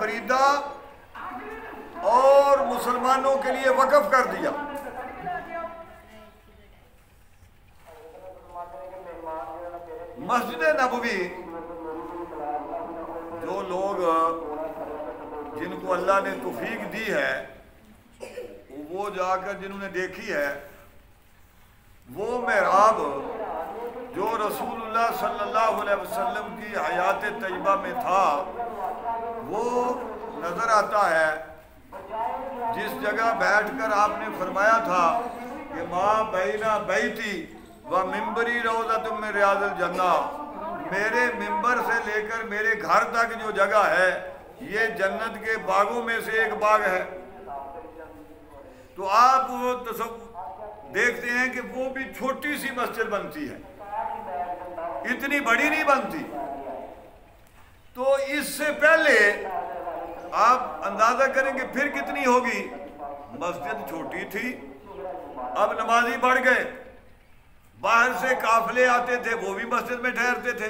خریدا اور مسلمانوں کے لیے وقف کر دیا۔ مسجد نبوی جو لوگ جن کو اللہ نے توفیق دی ہے وہ جا کر جنہوں نے دیکھی ہے، وہ محراب جو رسول اللہ صلی اللہ علیہ وسلم کی حیات طیبہ میں تھا وہ نظر آتا ہے، جس جگہ بیٹھ کر آپ نے فرمایا تھا کہ ماں بینا بیتی و ممبری روضۃ من ریاض الجنہ، میرے ممبر سے لے کر میرے گھر تک جو جگہ ہے یہ جنت کے باغوں میں سے ایک باغ ہے۔ تو آپ وہ دیکھتے ہیں کہ وہ بھی چھوٹی سی مسجد بنتی ہے، اتنی بڑی نہیں بنتی۔ تو اس سے پہلے آپ اندازہ کریں کہ پھر کتنی ہوگی، مسجد چھوٹی تھی، اب نمازی بڑھ گئے، باہر سے قافلے آتے تھے وہ بھی مسجد میں ٹھہرتے تھے،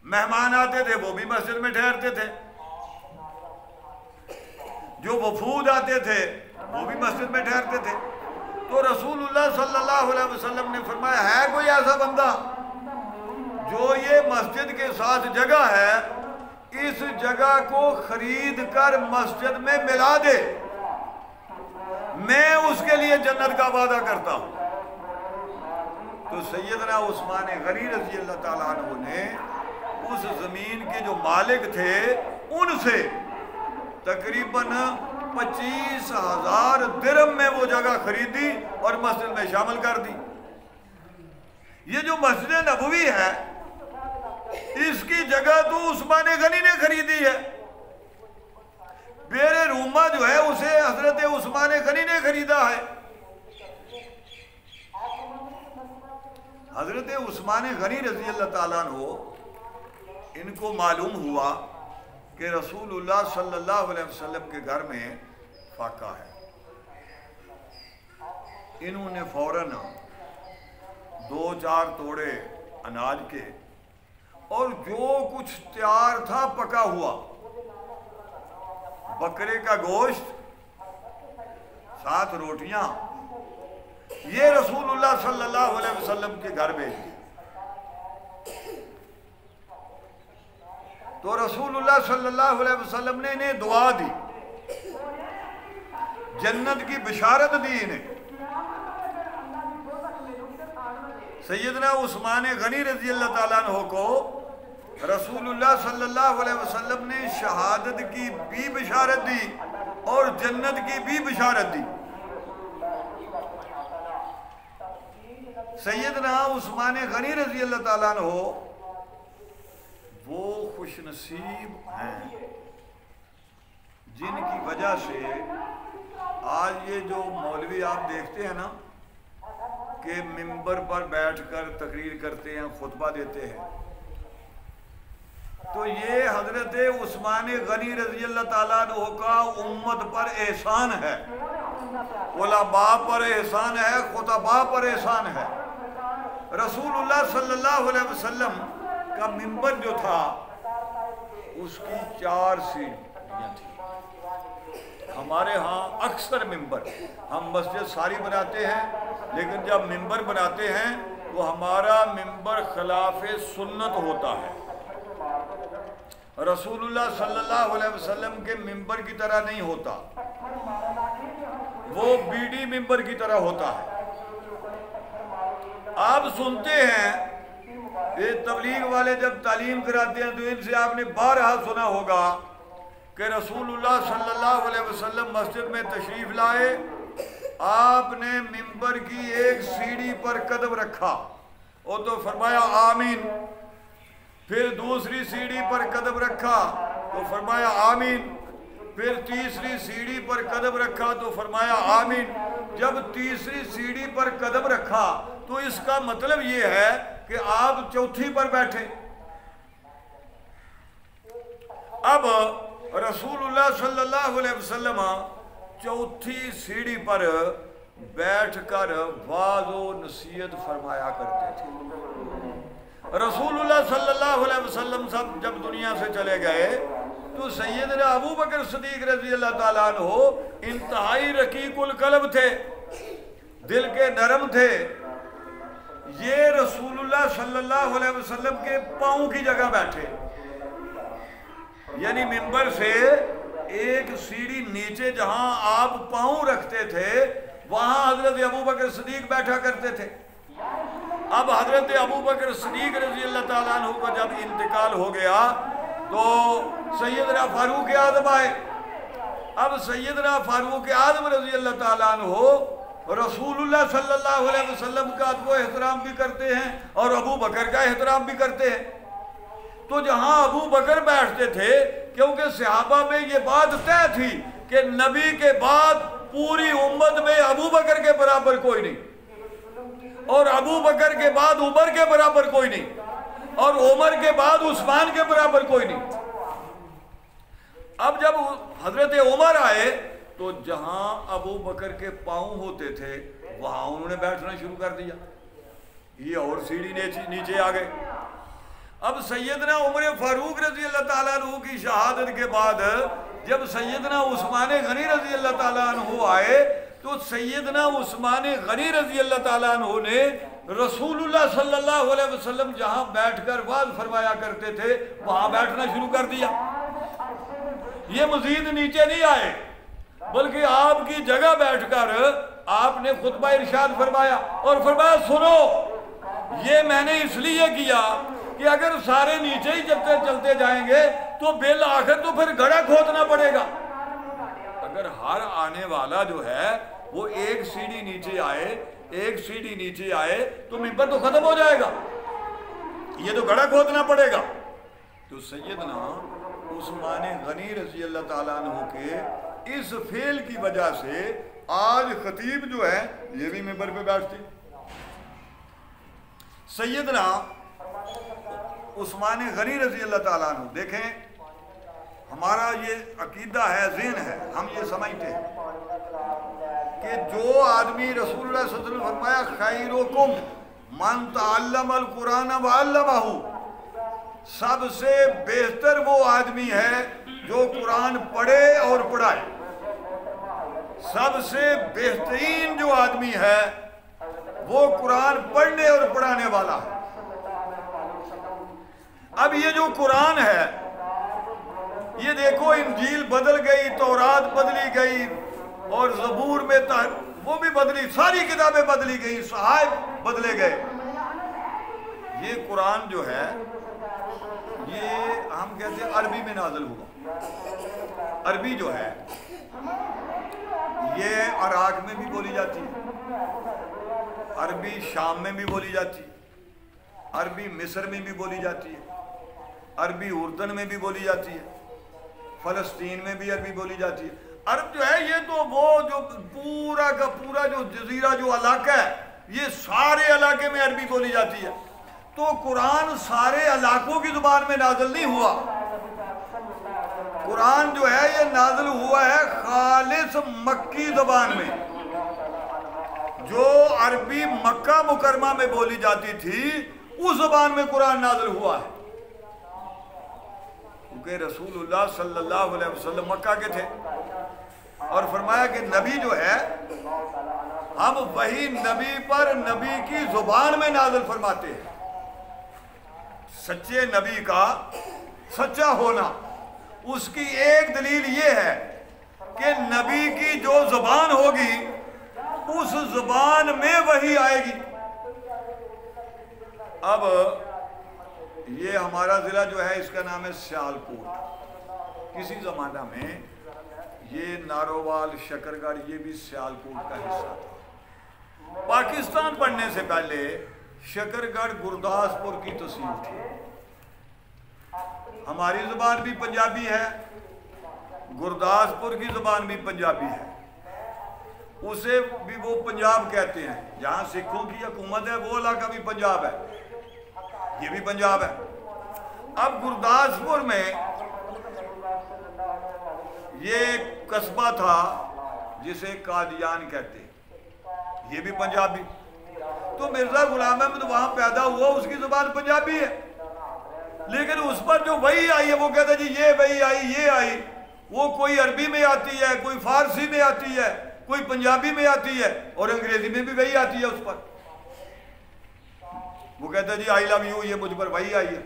مہمان آتے تھے وہ بھی مسجد میں ٹھہرتے تھے، جو وفود آتے تھے وہ بھی مسجد میں ٹھہرتے تھے۔ تو رسول اللہ صلی اللہ علیہ وسلم نے فرمایا ہے کوئی ایسا بندہ جو یہ مسجد کے ساتھ جگہ ہے اس جگہ کو خرید کر مسجد میں ملا دے، میں اس کے لیے جنت کا وعدہ کرتا ہوں۔ تو سیدنا عثمان غنی رضی اللہ تعالیٰ عنہ نے اس زمین کے جو مالک تھے ان سے تقریباً 25,000 درہم میں وہ جگہ خریدی اور مسجد میں شامل کر دی۔ یہ جو مسجد نبوی ہے اس کی جگہ تو عثمان غنی نے خریدی ہے، بیر روما جو ہے اسے حضرت عثمان غنی نے خریدا ہے۔ حضرت عثمان غنی رضی اللہ تعالیٰ عنہ ان کو معلوم ہوا کہ رسول اللہ صلی اللہ علیہ وسلم کے گھر میں فاقہ ہے، انہوں نے فوراً 2-4 توڑے اناج کے اور جو کچھ تیار تھا پکا ہوا، بکرے کا گوشت، 7 روٹیاں، یہ رسول اللہ صلی اللہ علیہ وسلم کے گھر بھیج دی۔ تو رسول اللہ صلی اللہ علیہ وسلم نے انہیں دعا دی، جنت کی بشارت دی انہیں۔ سیدنا عثمان غنی رضی اللہ تعالیٰ عنہ کو رسول اللہ صلی اللہ علیہ وسلم نے شہادت کی بھی بشارت دی اور جنت کی بھی بشارت دی۔ سیدنا عثمان غنی رضی اللہ تعالیٰ عنہ وہ خوش نصیب ہیں جن کی وجہ سے آج یہ جو مولوی آپ دیکھتے ہیں نا کہ منبر پر بیٹھ کر تقریر کرتے ہیں، خطبہ دیتے ہیں، تو یہ حضرت عثمان غنی رضی اللہ تعالیٰ عنہ کا امت پر احسان ہے، علماء پر احسان ہے، خطباء پر احسان ہے۔ رسول اللہ صلی اللہ علیہ وسلم کا منبر جو تھا اس کی 4 سیڑھیاں تھیں۔ ہمارے ہاں اکثر منبر، ہم مسجد ساری بناتے ہیں لیکن جب منبر بناتے ہیں تو ہمارا منبر خلاف سنت ہوتا ہے، رسول اللہ صلی اللہ علیہ وسلم کے منبر کی طرح نہیں ہوتا، وہ بیڈی منبر کی طرح ہوتا ہے۔ آپ سنتے ہیں یہ تبلیغ والے جب تعلیم کراتے ہیں تو ان سے آپ نے بارہا سنا ہوگا کہ رسول اللہ صلی اللہ علیہ وسلم مسجد میں تشریف لائے، آپ نے منبر کی ایک سیڑھی پر قدم رکھا اور تو فرمایا آمین، پھر دوسری سیڑھی پر قدم رکھا تو فرمایا آمین، پھر تیسری سیڑھی پر قدم رکھا تو فرمایا آمین۔ جب تیسری سیڑھی پر قدم رکھا تو اس کا مطلب یہ ہے کہ آپ چوتھی پر بیٹھے۔ اب رسول اللہ صلی اللہ علیہ وسلم چوتھی سیڑھی پر بیٹھ کر واعظ و نصیحت فرمایا کرتے تھے۔ رسول اللہ صلی اللہ علیہ وسلم سب جب دنیا سے چلے گئے تو سیدنا ابو بکر صدیق رضی اللہ تعالیٰ عنہ انتہائی رقیق القلب تھے، دل کے نرم تھے. یہ رسول اللہ صلی اللہ علیہ وسلم کے پاؤں کی جگہ بیٹھے، یعنی منبر سے ایک سیڑھی نیچے جہاں آپ پاؤں رکھتے تھے وہاں حضرت ابو بکر صدیق بیٹھا کرتے تھے. اب حضرت ابو بکر صدیق رضی اللہ تعالیٰ عنہ کو جب انتقال ہو گیا تو سیدنا فاروق اعظم آئے. اب سیدنا فاروق اعظم رضی اللہ تعالیٰ عنہ رسول اللہ صلی اللہ علیہ وسلم کا ادب و احترام بھی کرتے ہیں اور ابو بکر کا احترام بھی کرتے ہیں. تو جہاں ابو بکر بیٹھتے تھے، کیونکہ صحابہ میں یہ بات طے تھی کہ نبی کے بعد پوری امت میں ابو بکر کے برابر کوئی نہیں، اور ابو بکر کے بعد عمر کے برابر کوئی نہیں، اور عمر کے بعد عثمان کے برابر کوئی نہیں. اب جب حضرت عمر آئے تو جہاں ابو بکر کے پاؤں ہوتے تھے وہاں انہوں نے بیٹھنا شروع کر دیا، یہ اور سیڑھی نیچے آ گئے. اب سیدنا عمر فاروق رضی اللہ تعالیٰ عنہ کی شہادت کے بعد جب سیدنا عثمان غنی رضی اللہ تعالیٰ عنہ آئے تو سیدنا عثمان غنی رضی اللہ تعالیٰ عنہ نے رسول اللہ صلی اللہ علیہ وسلم جہاں بیٹھ کر وعظ فرمایا کرتے تھے وہاں بیٹھنا شروع کر دیا. یہ مزید نیچے نہیں آئے بلکہ آپ کی جگہ بیٹھ کر آپ نے خطبہ ارشاد فرمایا اور فرمایا سنو، یہ میں نے اس لیے کیا کہ اگر سارے نیچے ہی چلتے جائیں گے تو بالآخر تو پھر گڑھا کھودنا پڑے گا. اگر ہر آنے والا جو ہے وہ ایک سیڑھی نیچے آئے تو منبر تو ختم ہو جائے گا، یہ تو گڑھا کھودنا پڑے گا. تو سیدنا عثمان غنی رضی اللہ تعالیٰ عنہ کے اس فعل کی وجہ سے آج خطیب جو ہے یہ بھی منبر پہ بیٹھتے. سیدنا عثمان غنی رضی اللہ تعالیٰ عنہ، دیکھیں ہمارا یہ عقیدہ ہے، ذہن ہے، ہم یہ سمجھتے ہیں کہ جو آدمی رسول اللہ صلی اللہ علیہ وسلم فرمایا خیرکم من تعلم القرآن وعلمہ، سب سے بہتر وہ آدمی ہے جو قرآن پڑھے اور پڑھائے. سب سے بہترین جو آدمی ہے وہ قرآن پڑھنے اور پڑھانے والا ہے. اب یہ جو قرآن ہے یہ دیکھو انجیل بدل گئی، تورات بدلی گئی اور زبور میں وہ بھی بدلی، ساری کتابیں بدلی گئی، صحائف بدلے گئے. یہ قرآن جو ہے یہ ہم کہتے ہیں عربی میں نازل ہوا. عربی جو ہے یہ عراق میں بھی بولی جاتی ہے، عربی شام میں بھی بولی جاتی ہے، عربی مصر میں بھی بولی جاتی ہے، عربی اردن میں بھی بولی جاتی ہے، فلسطین میں بھی عربی بولی جاتی ہے. عرب جو ہے یہ تو وہ جو پورا کا پورا جو جزیرہ جو علاقہ ہے یہ سارے علاقے میں عربی بولی جاتی ہے. تو قرآن سارے علاقوں کی زبان میں نازل نہیں ہوا. قرآن جو ہے یہ نازل ہوا ہے خالص مکی زبان میں، جو عربی مکہ مکرمہ میں بولی جاتی تھی اس زبان میں قرآن نازل ہوا ہے. کیونکہ رسول اللہ صلی اللہ علیہ وسلم مکہ کے تھے اور فرمایا کہ نبی جو ہے ہم وہی نبی پر نبی کی زبان میں نازل فرماتے ہیں. سچے نبی کا سچا ہونا اس کی ایک دلیل یہ ہے کہ نبی کی جو زبان ہوگی اس زبان میں وہی آئے گی. اب یہ ہمارا ضلع جو ہے اس کا نام ہے سیالکوٹ. کسی زمانہ میں یہ نارووال شکرگڑھ یہ بھی سیالکوٹ کا حصہ تھا. پاکستان بننے سے پہلے شکرگڑھ گرداسپور کی تحصیل تھی. ہماری زبان بھی پنجابی ہے، گرداسپور کی زبان بھی پنجابی ہے، اسے بھی وہ پنجاب کہتے ہیں. جہاں سکھوں کی حکومت ہے وہ علاقہ بھی پنجاب ہے، یہ بھی پنجاب ہے. اب گرداسپور میں یہ قصبہ تھا جسے قادیان کہتے ہیں، یہ بھی پنجابی. تو مرزا غلام احمد وہاں پیدا ہوا، اس کی زبان پنجابی ہے، لیکن اس پر جو وحی آئی ہے وہ کہتا ہے جی یہ وحی آئی، یہ آئی، وہ کوئی عربی میں آتی ہے، کوئی فارسی میں آتی ہے، کوئی پنجابی میں آتی ہے، اور انگریزی میں بھی وحی آتی ہے اس پر۔ وہ کہتا ہے جی آئی لو یو، یہ مجھ پر وحی آئی ہے۔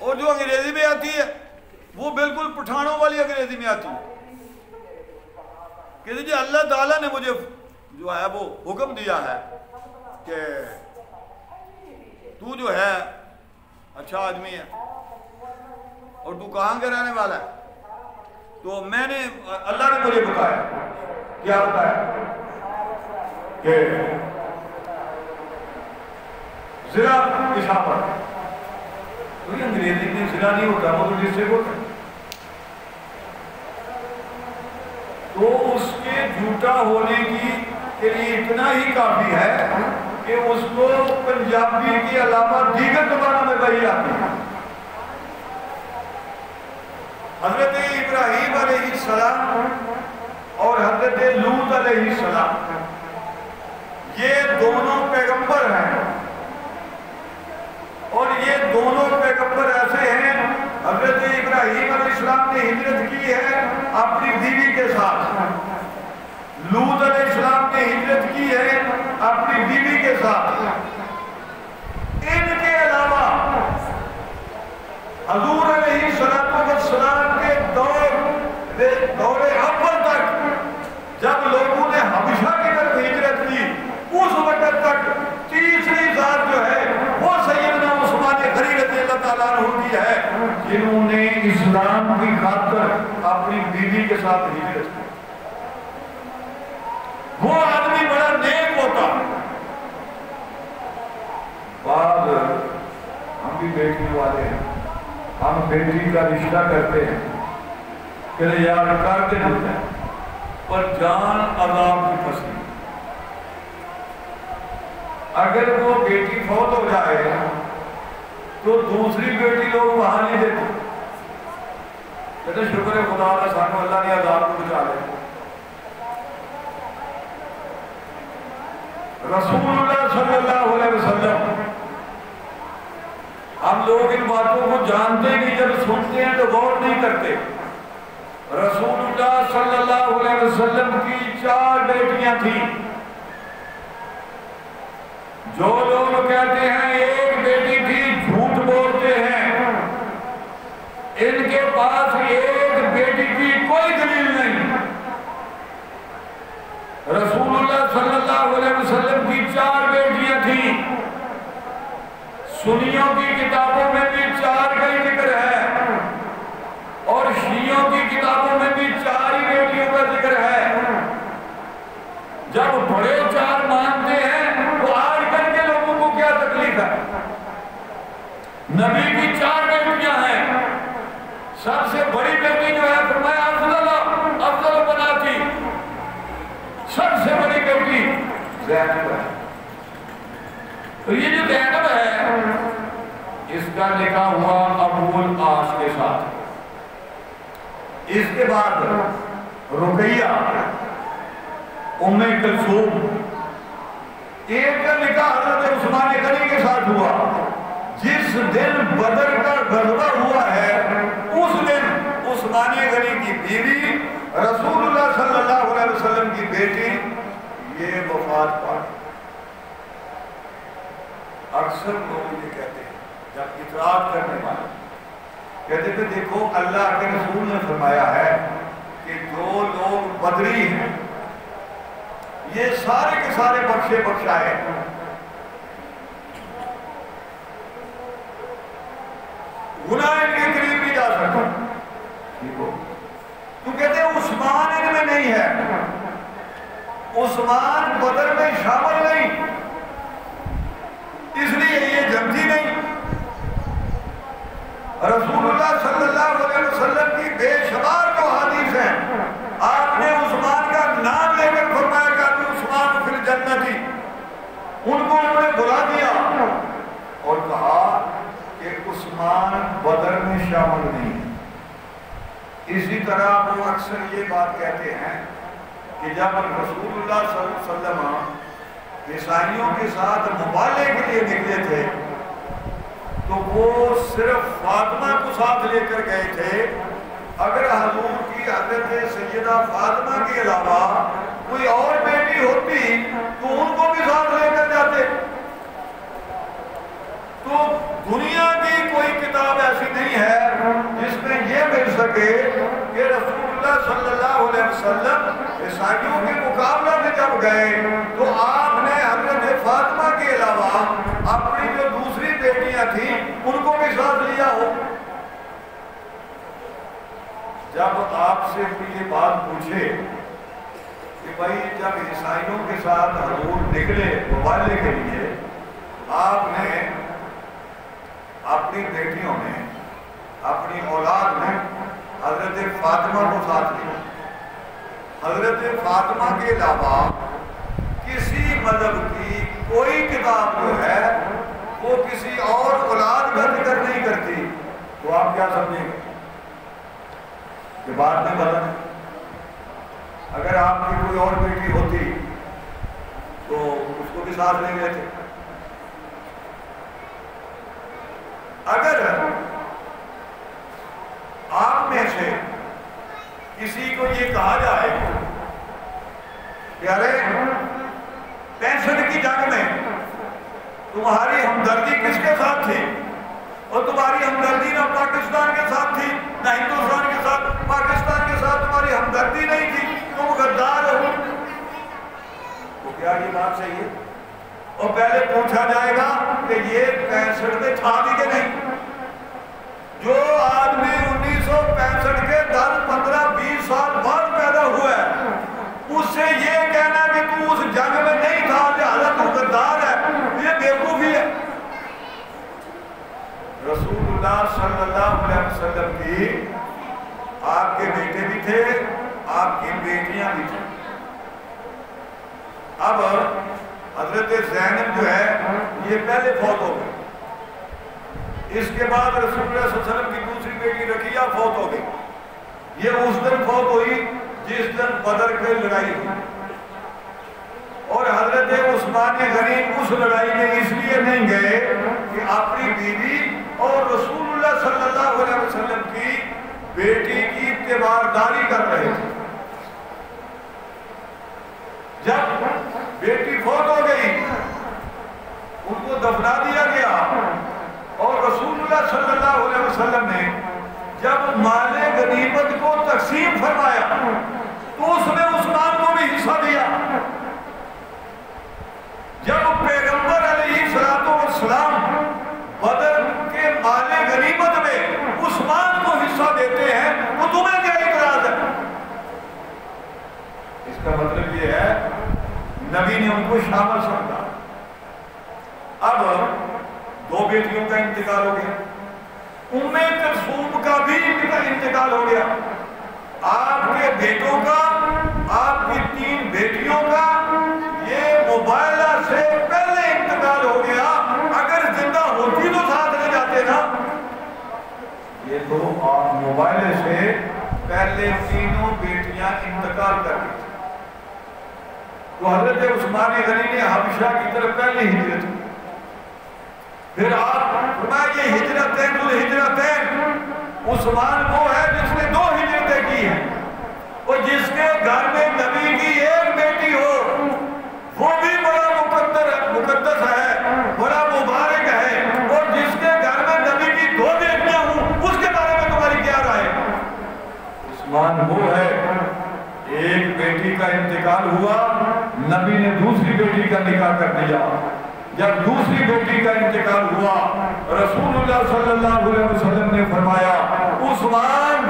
اور جو انگریزی میں آتی ہے وہ بالکل پٹھانوں والی انگریزی میں آتی ہے کہ جی اللہ تعالیٰ نے مجھے جو ہے وہ حکم دیا ہے کہ تو جو ہے اچھا آدمی ہے اور تو کہاں کے رہنے والا ہے، تو میں نے اللہ نے مجھے بتایا، کیا بتایا کہ ضلع پشاور، کوئی انگریزی میں ضلع نہیں ہوتا، وہ تو ڈسٹرکٹ ہوتا ہے، تو اس کے جھوٹا ہونے کے لیے اتنا ہی کافی ہے کہ اس کو پنجابی کے علاوہ دیگر زبانوں میں وحی آتی ہے۔ حضرت ابراہیم علیہ السلام اور حضرت لوط علیہ السلام یہ دونوں پیغمبر ہیں، اور یہ دونوں پیغمبر ایسے ہیں، حضرت ابراہیم علیہ السلام نے ہجرت کی ہے اپنی بیوی کے ساتھ، لوط علیہ السلام نے ہجرت کی ہے اپنی بیوی کے ساتھ، ان کے علاوہ حضور علیہ السلام کے دور اول تک جب لوگوں نے حبشہ کی طرف ہجرت کی، اس وقت تک تیسری ذات جو ہے وہ سیدنا عثمان غنی رضی اللہ تعالیٰ عنہ کی ہے، جنہوں نے اسلام کی خاطر اپنی بیوی کے ساتھ ہجرت کی۔ وہ آدمی بڑا نیک ہوتا، بعد ہم بھی بیٹی والے ہیں، ہم بیٹی کا رشتہ کرتے ہیں کہ یار کرتے ہوتے ہیں، پر جان عذاب کی پھنسی، اگر وہ بیٹی فوت ہو جائے تو دوسری بیٹی لوگ وہاں نہیں دیتے، کہتے شکر ہے خدا کا سانو اللہ نے عذاب کو بچا لے۔ رسول اللہ صلی اللہ علیہ وسلم، ہم لوگ ان باتوں کو جانتے نہیں، جب سنتے ہیں تو غور نہیں کرتے۔ رسول اللہ صلی اللہ علیہ وسلم کی 4 بیٹیاں تھیں۔ جو لوگ کہتے ہیں ایک بیٹی تھی جھوٹ بولتے ہیں، ان کے پاس ایک بیٹی کی کوئی دلیل نہیں۔ رسول اللہ صلی اللہ علیہ وسلم کی 4 بیٹیاں تھیں، سنیوں کی کتابوں میں بھی 4 کا ہی ذکر ہے، اور شیعوں کی کتابوں میں بھی 4 ہی بیٹیوں کا ذکر ہے۔ جب بڑے 4 مانتے ہیں تو آج کل کے لوگوں کو کیا تکلیف ہے؟ نبی کی 4 بیٹیاں ہیں، سب سے بڑی بیٹی جو ہے فرمایا افضل بناتی، سب سے بڑی بیٹی زینب ہے۔ تو یہ جو زینب ہے اس کا نکاح ہوا ابو العاص کے ساتھ، اس کے بعد رقیہ ام کلثوم، ایک کا نکاح حضرت عثمان غنی کے ساتھ ہوا۔ جس دن بدر کا غزوہ ہوا ہے اس دن عثمان غنی کی بیوی رسول اللہ صلی اللہ علیہ وسلم کی بیٹی یہ وفات پا۔ اکثر لوگ یہ کہتے ہیں جب اطراف کرنے والے کہتے ہیں دیکھو اللہ کے رسول نے فرمایا ہے کہ جو لوگ بدری ہیں یہ سارے کے سارے بخشے بخشائے، گناہ ان کے قریب نہیں جا سکتا۔ تو کہتے ہیں عثمان ان میں نہیں ہے، عثمان بدر میں شامل نہیں، اس لیے یہ جنگی نہیں۔ رسول اللہ صلی اللہ علیہ وسلم کی بے شمار جو حدیث ہیں، آپ نے عثمان کا نام لے کر فرمایا کہ عثمان فی الجنت، ان کو انہوں نے بلا دیا اور کہا کہ عثمان بدر میں شامل نہیں ہے۔ اسی طرح وہ اکثر یہ بات کہتے ہیں کہ جب رسول اللہ صلی اللہ علیہ وسلم عیسائیوں کے ساتھ مبالغے کے لیے نکلے تھے تو وہ صرف فاطمہ کو ساتھ لے کر گئے تھے. اگر حضور کی حضرت سیدہ فاطمہ کے علاوہ کوئی اور بیٹی ہوتی تو ان کو بھی ساتھ لے کر جاتے. تو دنیا کی کوئی کتاب ایسی نہیں ہے جس میں یہ مل سکے کہ رسول اللہ صلی اللہ علیہ وسلم عیسائیوں کے مقابلہ میں جب گئے تو آپ نے حضرت فاطمہ کے علاوہ اپنی جو دوسری بیٹیاں تھیں ان کو بھی ساتھ لیا ہو. جب آپ سے یہ بات پوچھے کہ بھائی جب عیسائیوں کے ساتھ حضور نکلے مبالغے کے لیے آپ نے اپنی بیٹیوں میں اپنی اولاد میں حضرت فاطمہ کو ساتھ لیا. حضرت فاطمہ کے علاوہ کسی مذہب کی کوئی کتاب جو ہے وہ کسی اور اولاد کا ذکر نہیں کرتی. تو آپ کیا سمجھیں گے کہ بات نہیں بدل؟ اگر آپ کی کوئی اور بیٹی ہوتی تو اس کو بھی ساتھ نہیں لیتے. اگر آپ میں سے کسی کو یہ کہا جائے کہ ارے 65 کی جنگ میں تمہاری ہمدردی کس کے ساتھ تھی اور تمہاری ہمدردی نہ پاکستان کے ساتھ تھی نہ ہندوستان کے ساتھ, پاکستان کے ساتھ تمہاری ہمدردی نہیں تھی, تم غدار ہو, تو کیا یہ بات صحیح ہے؟ اور پہلے پوچھا جائے گا کہ یہ 65 میں تھا بھی کہ نہیں. جو آدمی 1965 کے 10-15-20 سال بعد پیدا ہوا ہے اس سے یہ کہنا کہ تو اس جنگ میں نہیں تھا لہذا تو غدار ہے, یہ بیوقوفی ہے. رسول اللہ صلی اللہ علیہ وسلم کی آپ کے بیٹے بھی تھے, آپ کی بیٹیاں بھی تھیں. اب حضرت زینب جو ہے یہ پہلے فوت ہو گئی. اس کے بعد رسول اللہ صلی اللہ علیہ وسلم کی دوسری بیٹی رقیہ فوت ہو گئی. یہ اس دن فوت ہوئی جس دن بدر کی لڑائی ہوئی. اور حضرت عثمان غنی اس لڑائی میں اس لیے نہیں گئے کہ اپنی بیوی اور رسول اللہ صلی اللہ علیہ وسلم کی بیٹی کی تیمارداری کر رہے تھے. جب بیٹی فوت ہو گئی ان کو دفنا دیا گیا اور رسول اللہ صلی اللہ علیہ وسلم نے جب مال غنیمت کو تقسیم فرمایا تو اس میں عثمان کو بھی حصہ دیا. جب پیغمبر علیہ السلام بدر کے مال غنیمت میں عثمان کو حصہ دیتے ہیں تو تمہیں کیا اعتراض ہے؟ اس کا مطلب یہ ہے نبی نے ان کو شامل سمجھا. اب 2 بیٹیوں کا انتقال ہو گیا, ام کلثوم کا بھی انتقال ہو گیا, آپ کے بیٹوں کا, آپ کی 3 بیٹیوں کا یہ مباہلہ سے پہلے انتقال ہو گیا. اگر زندہ ہوتی تو ساتھ لے جاتے نا. یہ تو آپ مباہلے سے پہلے 3 بیٹیاں انتقال کر دی. تو حضرت عثمان غنی نے حبشہ کی طرف پہلے ہجرت کی. پھر آپ فرمایا یہ ہجرتیں ذو الہجرتین, عثمان وہ ہے جس نے 2 ہجرتیں کی ہیں, اور جس کے گھر میں نبی کی 1 بیٹی ہو وہ بھی بڑا مقدس ہے, بڑا مبارک ہے, اور جس کے گھر میں نبی کی 2 بیٹیاں ہوں اس کے بارے میں تمہاری کیا رائے؟ عثمان وہ ہے, 1 بیٹی کا انتقال ہوا, نبی نے دوسری بیٹی کا نکاح کر دیا. جب دوسری بیٹی کا انتقال ہوا رسول اللہ صلی اللہ علیہ وسلم نے فرمایا عثمان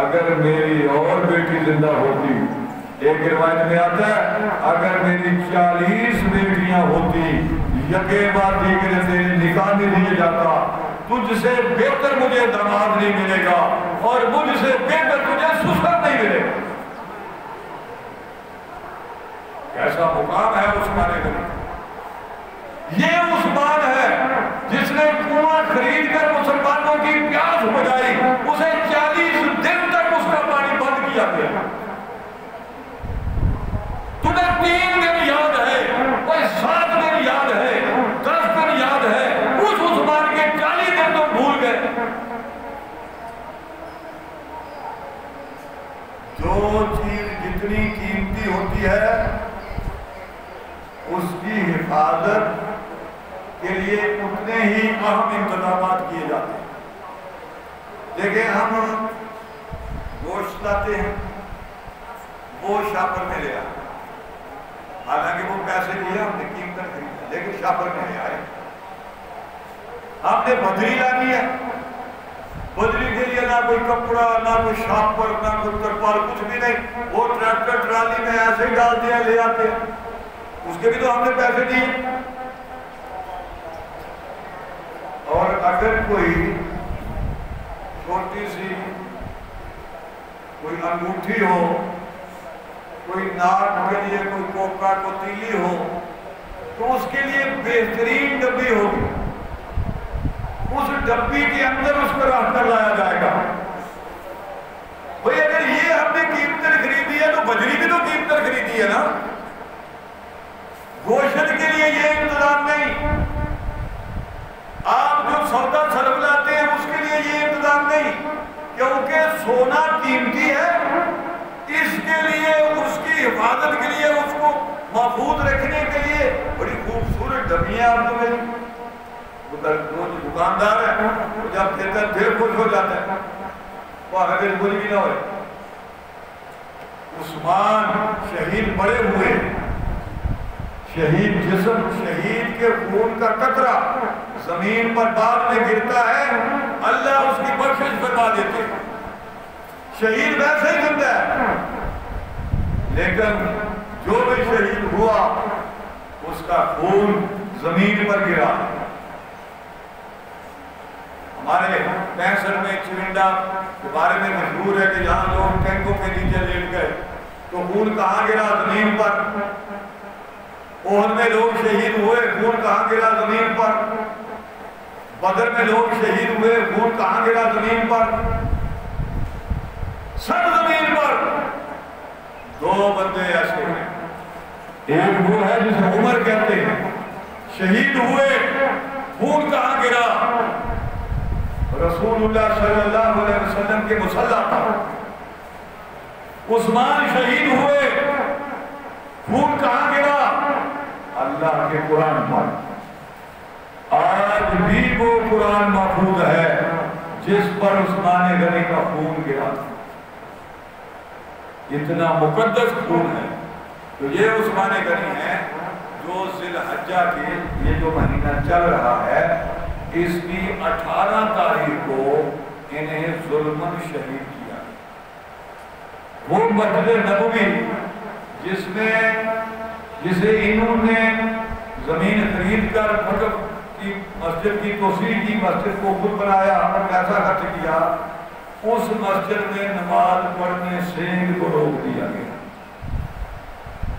اگر میری اور بیٹی زندہ ہوتی, ایک روایت میں آتا ہے اگر میری 40 بیٹیاں ہوتی یکے بعد دیگرے سے نکاح میں دیا جاتا, تجھ سے بہتر مجھے داماد نہیں ملے گا اور مجھ سے بہتر تجھے سسر نہیں ملے گا. کیسا مقام ہے عثمان غنی. یہ عثمان ہے جس نے کنواں خرید کر مسلمانوں کی پیاس بجھائی, اسے 40 دن تک اس کا پانی بند کیا گیا. لیے اتنے ہی اہم انتظامات کیے جاتے ہیں. دیکھیں ہم گوشت لاتے ہیں، وہ شاپر میں لے آئے، حالانکہ وہ پیسے لیے ہم نے قیمتاً خریدا لیکن شاپر میں لے آئے. ہم نے بدری لانی ہے، بدری کے لیے نہ کوئی کپڑا، نہ کوئی شاپر، نہ کوئی ترپال، کچھ بھی نہیں، وہ ٹریکٹر ٹرالی میں ایسے ہی ڈالتے ہیں، لے آتے ہیں. اس کے بھی تو ہم نے پیسے دیے. اور اگر کوئی چھوٹی سی کوئی انگوٹھی ہو، کوئی ناک کے لیے کوئی کوکا کو تیلی ہو، تو اس کے لیے بہترین ڈبی ہوگی، اس ڈبی کے اندر اس کو رکھ کر لایا جائے گا. بھئی اگر یہ ہم نے قیمتاً خریدی ہے تو بجری بھی تو قیمتاً خریدی ہے نا. گوشت کے لیے یہ انتظام نہیں. آپ جو سودا سرب لاتے ہیں اس کے لیے یہ انتظام نہیں، کیونکہ سونا قیمتی ہے، اس کے لیے، اس کی حفاظت کے لیے، اس کو محفوظ رکھنے کے لیے بڑی خوبصورت ڈبیاں آپ کو ملی. وہ دکاندار ہے، وہ جب دیتا ہے پھر خوش ہو جاتا ہے، وہ اگر کوئی بھی نہ ہوئے. عثمان شہید بڑے ہوئے، شہید جسم، شہید کے خون کا قطرہ زمین پر بعد میں گرتا ہے، اللہ اس کی بخشش فرما دیتے. شہید ویسے ہی زندہ ہے، لیکن جو بھی شہید ہوا اس کا خون زمین پر گرا. ہمارے 65 میں چرنڈا کے بارے میں مشہور ہے کہ جہاں لوگ ٹینکوں کے نیچے لیٹ گئے تو خون کہاں گرا؟ زمین پر. احد میں لوگ شہید ہوئے، خون کہاں گرا؟ زمین پر. بدر میں لوگ شہید ہوئے، خون کہاں گرا؟ زمین پر. سب زمین پر. دو بندے ایسے ہیں، ایک وہ ہے جسے عمر کہتے ہیں، شہید ہوئے، خون کہاں گرا؟ رسول اللہ صلی اللہ علیہ وسلم کے مصلی پر. عثمان شہید ہوئے، خون کہاں گرا؟ اللہ کے قرآن پر. آج بھی وہ قرآن محفوظ ہے جس پر عثمان غنی کا خون گرا. اتنا مقدس خون ہے. تو یہ عثمان غنی ہے جو ذی الحجہ کے یہ جو مہینہ چل رہا ہے، اس کی 18 تاریخ کو انہیں ظلماً شہید کیا. وہ مسجد نبوی جسے انہوں نے زمین خرید کر وقف کی، مسجد کی توسیع کی، مسجد کو خود بنایا، پیسہ خرچ کیا، اس مسجد میں نماز پڑھنے سے ان کو روک دیا گیا.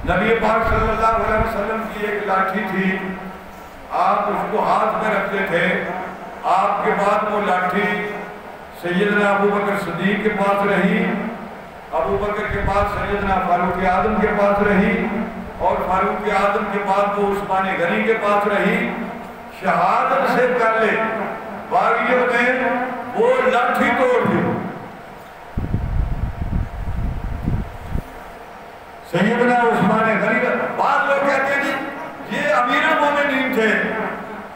نبی پاک صلی اللہ علیہ وسلم کی ایک لاٹھی تھی، آپ اس کو ہاتھ میں رکھتے تھے. آپ کے بعد وہ لاٹھی سیدنا ابو بکر صدیق کے پاس رہی، ابو بکر کے بعد سیدنا فاروق اعظم کے پاس رہی، اور فاروق اعظم کے بعد وہ عثمان غنی کے پاس رہی. شہادت سے پہلے باغیوں نے وہ لاٹھی توڑ دی. سیدنا عثمان غنی کا بعض لوگ کہتے ہیں جی یہ امیر المومنین تھے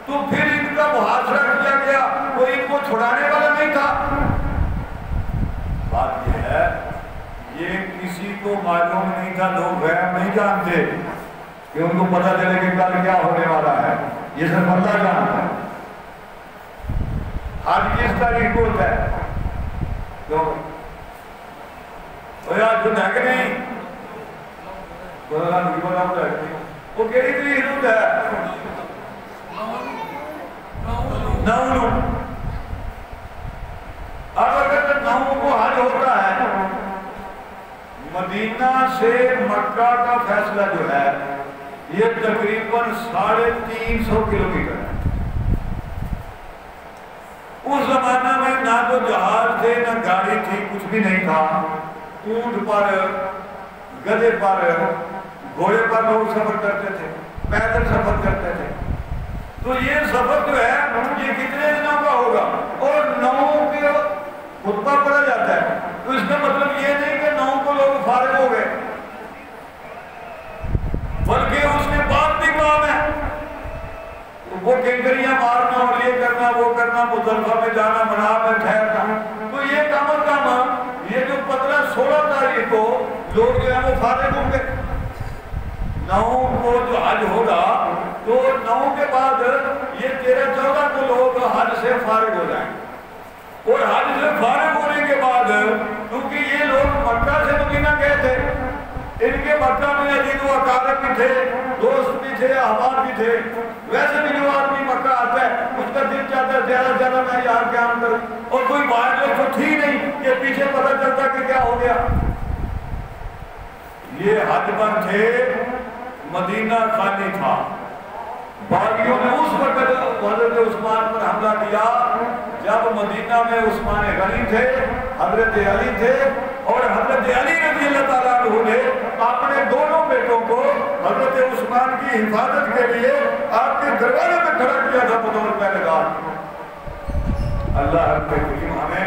تو پھر ان کا محاصرہ کیا گیا، کوئی ان کو چھڑانے والا نہیں تھا. بات یہ ہے یہ کسی کو معلوم نہیں تھا، لوگ غیب نہیں جانتے کہ ان کو پتہ چلے کہ کل کیا ہونے والا ہے. یہ صرف اللہ جانتا ہے. آج کس تاریخ کو ہوتا ہے؟ جو نیک نہیں وہ کہڑی تاریخ ہوتا ہے؟ 9 اب اگر 9 کو حج ہوتا ہے، مدینہ سے مکہ کا فیصلہ جو ہے یہ تقریباً 350 کلومیٹر ہے. اس زمانہ میں نہ تو جہاز تھے، نہ گاڑی تھی، کچھ بھی نہیں تھا. اونٹ پر، گدھے پر، گھوڑے پر لوگ سفر کرتے تھے، پیدل سفر کرتے تھے. تو یہ سفر جو ہے یہ کتنے دنوں کا ہوگا؟ اور 9 کے خطبہ پڑھا جاتا ہے. تو اس کا مطلب یہ نہیں کہ 9 کو لوگ فارغ ہو گئے، بلکہ اس کے بعد بھی کام ہے. وہ کنکریاں مارنا اور یہ کرنا وہ کرنا، مزدلفہ میں جانا، منام میں ٹھہرنا، تو یہ کم از کم یہ جو 15-16 تاریخ کو لوگ جو ہے وہ فارغ ہوں گے۔ 9 کو جو حج ہوگا تو 9 کے بعد یہ 13-14 کو لوگ حج سے فارغ ہو جائیں گے، اور حج سے فارغ ہونے کے بعد کیونکہ یہ لوگ مکہ سے مدینہ گئے تھے، ان کے مکہ میں عزیز و اقارب بھی تھے، دوست بھی تھے، احباب بھی تھے، ویسے بھی جو آدمی مکہ آتا ہے اس کا دل چاہتا ہے زیادہ سے زیادہ میں یہاں قیام کروں، اور کوئی بات جو تو تھی نہیں کہ پیچھے پتہ چلتا کہ کیا ہو گیا۔ یہ حج پر تھے، مدینہ خالی تھا، باغیوں نے اس وقت حضرت عثمان پر حملہ کیا جب مدینہ میں عثمان غنی تھے، حضرت علی تھے، اور حضرت علی رضی اللہ تعالیٰ عنہ نے اپنے دونوں بیٹوں کو حضرت عثمان کی حفاظت کے لیے آپ کے دروازے میں کھڑا کیا تھا بطور پہرےدار۔ اللہ رب کریم ہمیں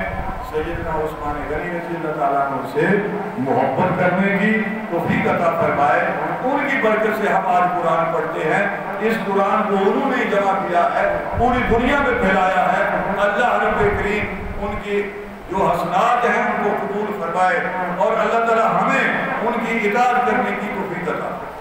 سیدنا عثمان غنی رضی اللہ تعالیٰ عنہ سے محبت کرنے کی توفیق عطا فرمائے۔ ان کی برکت سے ہم آج قرآن پڑھتے ہیں، اس قرآن کو انہوں نے جمع کیا ہے، پوری دنیا میں پھیلایا ہے۔ اللہ رب کریم ان کی جو حسنات ہیں ان کو قبول فرمائے، اور اللہ تعالیٰ ہمیں ان کی اطاعت کرنے کی توفیق عطا فرمائے۔